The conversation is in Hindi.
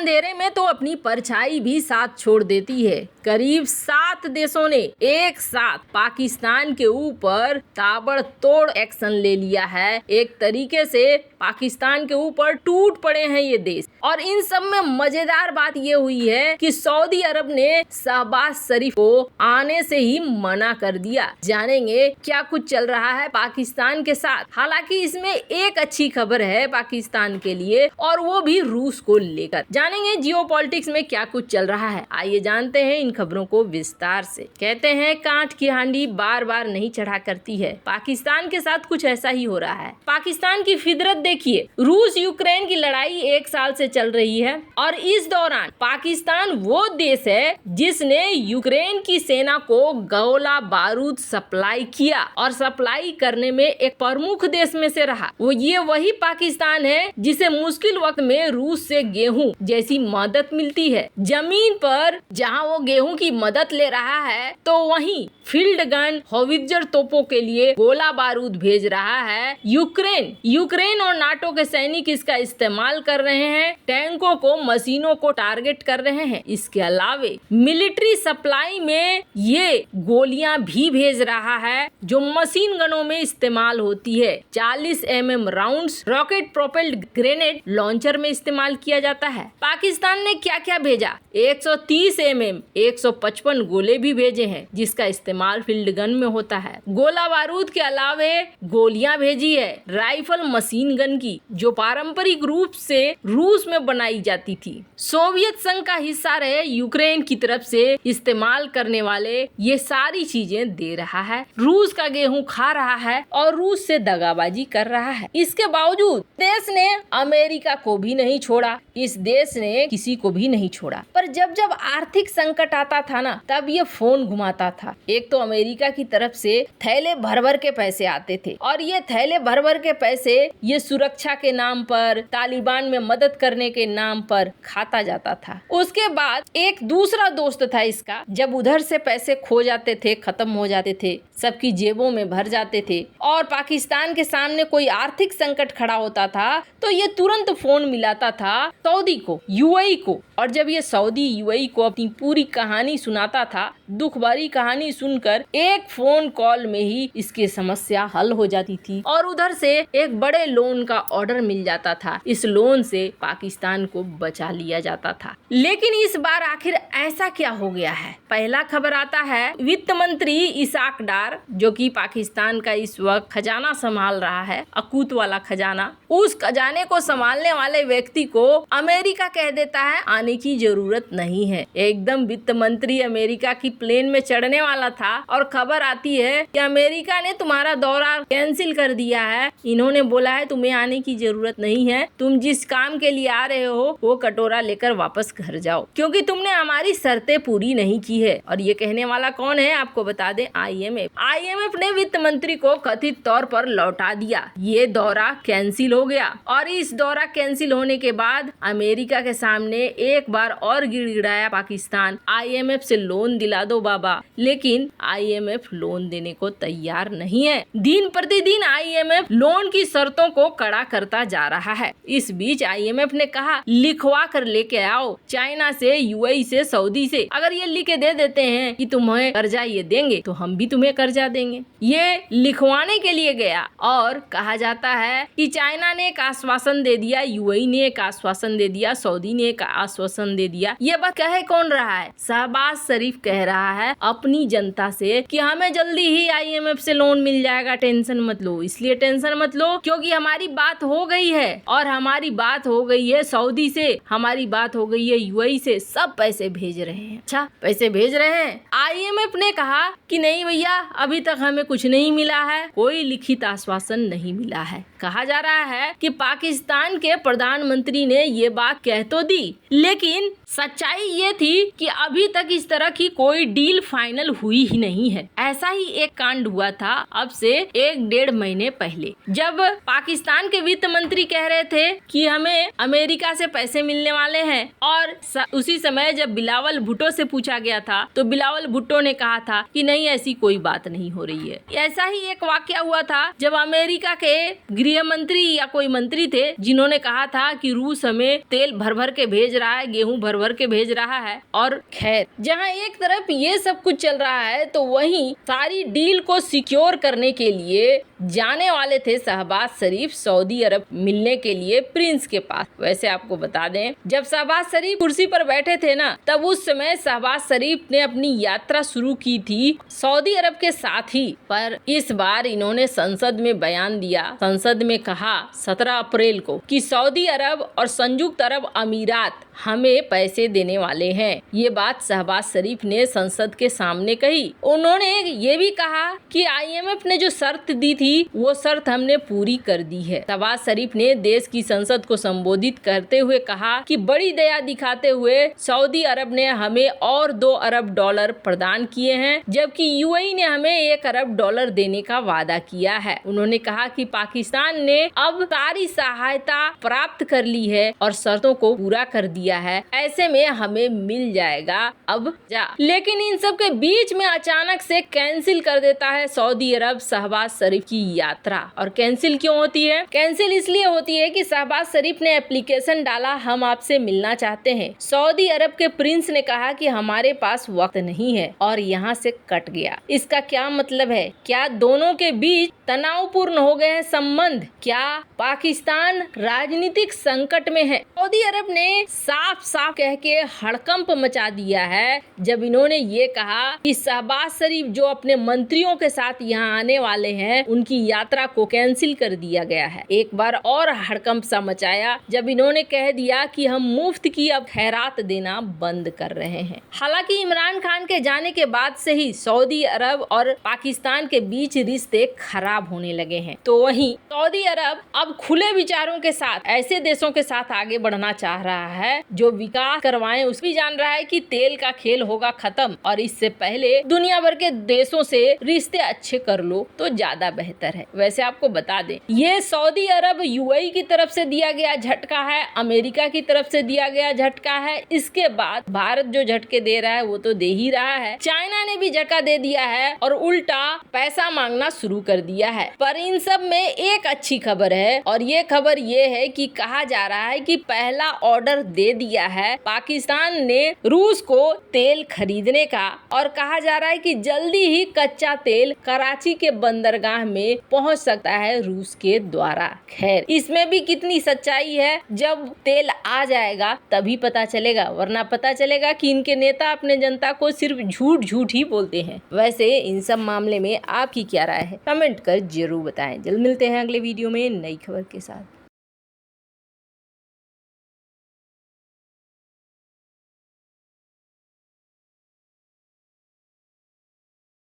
अंधेरे में तो अपनी परछाई भी साथ छोड़ देती है। करीब 7 देशों ने एक साथ पाकिस्तान के ऊपर ताबड़तोड़ एक्शन ले लिया है। एक तरीके से पाकिस्तान के ऊपर टूट पड़े हैं ये देश। और इन सब में मजेदार बात ये हुई है कि सऊदी अरब ने शहबाज शरीफ को आने से ही मना कर दिया। जानेंगे क्या कुछ चल रहा है पाकिस्तान के साथ। हालांकि इसमें एक अच्छी खबर है पाकिस्तान के लिए, और वो भी रूस को लेकर। जानेंगे जियोपॉलिटिक्स में क्या कुछ चल रहा है। आइए जानते हैं इन खबरों को विस्तार से। कहते हैं कांट की हांडी बार बार नहीं चढ़ा करती है। पाकिस्तान के साथ कुछ ऐसा ही हो रहा है। पाकिस्तान की फितरत देखिए, रूस यूक्रेन की लड़ाई 1 साल से चल रही है और इस दौरान पाकिस्तान वो देश है जिसने यूक्रेन की सेना को गोला बारूद सप्लाई किया और सप्लाई करने में एक प्रमुख देश में से रहा। ये वही पाकिस्तान है जिसे मुश्किल वक्त में रूस से गेहूं जैसी मदद मिलती है। जमीन पर जहां वो गेहूं की मदद ले रहा है तो वहीं फील्ड गन होवित्जर तोपों के लिए गोला बारूद भेज रहा है यूक्रेन और नाटो के सैनिक इसका इस्तेमाल कर रहे हैं। टैंकों को, मशीनों को टारगेट कर रहे हैं। इसके अलावे मिलिट्री सप्लाई में ये गोलियां भी भेज रहा है जो मशीन गनों में इस्तेमाल होती है। 40 mm rounds rocket propelled grenade launcher में इस्तेमाल किया जाता है। पाकिस्तान ने क्या क्या भेजा? 130 mm 155 गोले भी भेजे हैं जिसका इस्तेमाल फील्ड गन में होता है। गोला बारूद के अलावे गोलियां भेजी है राइफल मशीन गन की जो पारंपरिक रूप से रूस में बनाई जाती थी। सोवियत संघ का हिस्सा रहे यूक्रेन की तरफ से इस्तेमाल करने वाले ये सारी चीजें दे रहा है। रूस का गेहूं खा रहा है और रूस से दगाबाजी कर रहा है। इसके बावजूद देश ने अमेरिका को भी नहीं छोड़ा, इस देश ने किसी को भी नहीं छोड़ा। पर जब जब आर्थिक संकट आता था ना, तब ये फोन घुमाता था। एक तो अमेरिका की तरफ से थैले भर भर के पैसे आते थे और ये थैले भर भर के पैसे ये सुरक्षा के नाम पर, तालिबान में मदद करने के नाम पर खाता जाता था। उसके बाद एक दूसरा दोस्त था इसका, जब उधर से पैसे खो जाते थे, खत्म हो जाते थे, सबकी जेबों में भर जाते थे और पाकिस्तान के सामने कोई आर्थिक संकट खड़ा होता था तो ये तुरंत फोन मिलाता था सऊदी को, यूएई को। और जब ये सऊदी यूएई को अपनी पूरी कहानी सुनाता था, दुख भरी कहानी सुनकर एक फोन कॉल में ही इसकी समस्या हल हो जाती थी और उधर से एक बड़े लोन का ऑर्डर मिल जाता था। इस लोन से पाकिस्तान को बचा लिया जाता था। लेकिन इस बार आखिर ऐसा क्या हो गया है? पहला खबर आता है वित्त मंत्री इसाक डार, जो कि पाकिस्तान का इस वक्त खजाना संभाल रहा है, अकूत वाला खजाना। उस खजाने को संभालने वाले व्यक्ति को अमेरिका कह देता है आने की जरूरत नहीं है। एकदम वित्त मंत्री अमेरिका की प्लेन में चढ़ने वाला था और खबर आती है कि अमेरिका ने तुम्हारा दौरा कैंसिल कर दिया है। इन्होंने बोला है तुम्हें आने की जरूरत नहीं है, तुम जिस काम के लिए आ रहे हो वो कटोरा लेकर वापस घर जाओ, क्योंकि तुमने हमारी शर्तें पूरी नहीं की है। और ये कहने वाला कौन है आपको बता दें, आईएमएफ ने वित्त मंत्री को कथित तौर पर लौटा दिया। ये दौरा कैंसिल हो गया और इस दौरा कैंसिल होने के बाद अमेरिका के सामने एक बार और गिड़गिड़ाया पाकिस्तान, आईएमएफ से लोन दिला दो बाबा। लेकिन आईएमएफ लोन देने को तैयार नहीं है। दिन प्रतिदिन आईएमएफ लोन की शर्तों को कड़ा करता जा रहा है। इस बीच आईएमएफ ने कहा लिखवा कर लेके आओ, चाइना से, यूएई से, सऊदी से। अगर ये लिख के दे देते हैं कि तुम्हें कर्जा ये देंगे तो हम भी तुम्हें कर्जा देंगे। ये लिखवाने के लिए गया और कहा जाता है कि चाइना ने एक आश्वासन दे दिया, यूएई ने एक आश्वासन दे दिया, सऊदी ने एक आश्वासन दे दिया। ये बात कहे कौन रहा है? शहबाज शरीफ कह रहा है अपनी जनता से कि हमें जल्दी ही आईएमएफ से लोन मिल जाएगा, टेंशन मत लो। इसलिए टेंशन मत लो क्योंकि हमारी बात हो गई है और हमारी बात हो गई है सऊदी से, हमारी बात हो गई है यूएई से, सब पैसे भेज रहे हैं। अच्छा, पैसे भेज रहे हैं। आईएमएफ ने कहा कि नहीं भैया, अभी तक हमें कुछ नहीं मिला है, कोई लिखित आश्वासन नहीं मिला है। कहा जा रहा है कि पाकिस्तान के प्रधानमंत्री ने ये बात कह तो दी, लेकिन सच्चाई ये थी कि अभी तक इस तरह की कोई डील फाइनल हुई ही नहीं है। ऐसा ही एक कांड हुआ था अब से 1-1.5 महीने पहले, जब पाकिस्तान के वित्त मंत्री कह रहे थे कि हमें अमेरिका से पैसे मिलने वाले हैं, और उसी समय जब बिलावल भुट्टो से पूछा गया था तो बिलावल भुट्टो ने कहा था कि नहीं, ऐसी कोई बात नहीं हो रही है। ऐसा ही एक वाकया हुआ था जब अमेरिका के गृह मंत्री या कोई मंत्री थे जिन्होंने कहा था कि रूस हमें तेल भर भर के भेज रहा है, गेहूं भर भर के भेज रहा है। और खैर, जहां एक तरफ ये सब कुछ चल रहा है तो वहीं सारी डील को सिक्योर करने के लिए जाने वाले थे शहबाज शरीफ सऊदी अरब मिलने के लिए प्रिंस के पास। वैसे आपको बता दें, जब शहबाज शरीफ कुर्सी पर बैठे थे ना, तब उस समय शहबाज शरीफ ने अपनी यात्रा शुरू की थी सऊदी अरब के साथ ही। पर इस बार इन्होंने संसद में बयान दिया, संसद में कहा 17 अप्रैल को कि सऊदी अरब और संयुक्त अरब अमीरात हमें पैसे देने वाले हैं। ये बात शहबाज शरीफ ने संसद के सामने कही। उन्होंने ये भी कहा कि IMF ने जो शर्त दी थी वो शर्त हमने पूरी कर दी है। शहबाज शरीफ ने देश की संसद को संबोधित करते हुए कहा कि बड़ी दया दिखाते हुए सऊदी अरब ने हमें और $2 अरब प्रदान किए हैं, जबकि UAE ने हमें $1 अरब देने का वादा किया है। उन्होंने कहा कि पाकिस्तान ने अब सारी सहायता प्राप्त कर ली है और शर्तों को पूरा कर दिया है, ऐसे में हमें मिल जाएगा अब जा। लेकिन इन सब के बीच में अचानक से कैंसिल कर देता है सऊदी अरब शहबाज शरीफ की यात्रा। और कैंसिल क्यों होती है? कैंसिल इसलिए होती है कि शहबाज शरीफ ने एप्लीकेशन डाला, हम आपसे मिलना चाहते हैं। सऊदी अरब के प्रिंस ने कहा कि हमारे पास वक्त नहीं है, और यहाँ से कट गया। इसका क्या मतलब है? क्या दोनों के बीच तनावपूर्ण हो गए हैं संबंध? क्या पाकिस्तान राजनीतिक संकट में है? सऊदी अरब ने साफ साफ कह के हड़कंप मचा दिया है जब इन्होंने ये कहा कि शहबाज शरीफ जो अपने मंत्रियों के साथ यहाँ आने वाले हैं, उनकी यात्रा को कैंसिल कर दिया गया है। एक बार और हड़कंप सा मचाया जब इन्होंने कह दिया कि हम मुफ्त की अब खैरात देना बंद कर रहे हैं। हालांकि इमरान खान के जाने के बाद से ही सऊदी अरब और पाकिस्तान के बीच रिश्ते खराब होने लगे हैं। तो वहीं सऊदी अरब अब खुले विचारों के साथ ऐसे देशों के साथ आगे बढ़ना चाह रहा है जो विकास करवाएं। उस भी जान रहा है कि तेल का खेल होगा खत्म, और इससे पहले दुनिया भर के देशों से रिश्ते अच्छे कर लो तो ज्यादा बेहतर है। वैसे आपको बता दें, ये सऊदी अरब UAE की तरफ से दिया गया झटका है, अमेरिका की तरफ से दिया गया झटका है। इसके बाद भारत जो झटके दे रहा है वो तो दे ही रहा है, चाइना ने भी झटका दे दिया है और उल्टा पैसा मांगना शुरू कर दिया है। पर इन सब में एक अच्छी खबर है, और ये खबर ये है कि कहा जा रहा है कि पहला ऑर्डर दे दिया है पाकिस्तान ने रूस को तेल खरीदने का, और कहा जा रहा है कि जल्दी ही कच्चा तेल कराची के बंदरगाह में पहुंच सकता है रूस के द्वारा। खैर, इसमें भी कितनी सच्चाई है जब तेल आ जाएगा तभी पता चलेगा, वरना पता चलेगा कि इनके नेता अपने जनता को सिर्फ झूठ झूठ ही बोलते हैं। वैसे इन सब मामले में आपकी क्या राय है? कमेंट कर जरूर बताएं। जल्द मिलते हैं अगले वीडियो में नई खबर के साथ।